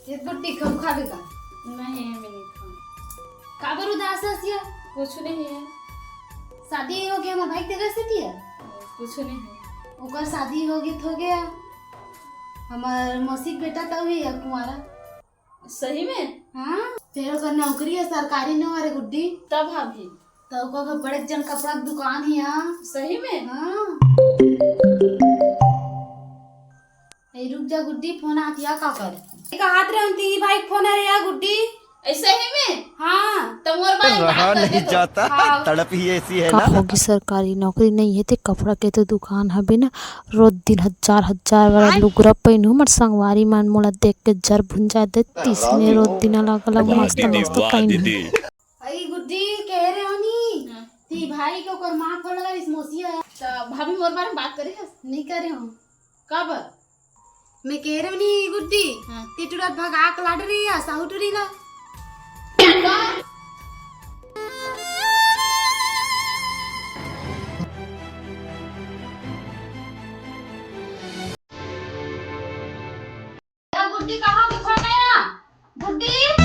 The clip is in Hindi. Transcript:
ये गुड्डी खाऊ खावे का नहीं मैं नहीं खाऊं। काबर उदास हसिया कुछ नहीं है, शादी हो गया भाई तेरे से थी कुछ नहीं है। ओकर शादी हो गई हो गया हमार मौसी बेटा तब है कुंवारा सही में? हाँ फिर ओकर नौकरी है सरकारी नौकरी गुड्डी तब भाभी तो ओकर बड़े जन कपड़ा की दुकान है यहाँ सही में? हाँ ए रुक जा गुड्डी फोन आतिया का कर एक हाथ रहती भाई फोन आ रहा गुड्डी ऐसे ही में? हाँ तुम और बात रहा कर नहीं दे तो। जाता हाँ। तड़प ही ऐसी है का ना। होगी सरकारी नौकरी नहीं है ते कपड़ा के तो दुकान हबे ना रोज दिन हजार वाला लुगरा पहनू मर संगवारी मन मोला देख के जर भुंजा दे तीसने रोज दिन अलग अलग मस्त मस्त पहनू आई गुड्डी कह रहे हो नी हाँ। ती भाई को कर मां फोन लगा इस मौसिया है तो भाभी मोर बारे में बात करी है? नहीं करे हो कब? मैं कह रही हूँ नी गुड्डी हाँ। ती टुरा भगा के लाड रही है साहू टुरी ला गुड्डी कहाँ पे फोन आया गुड्डी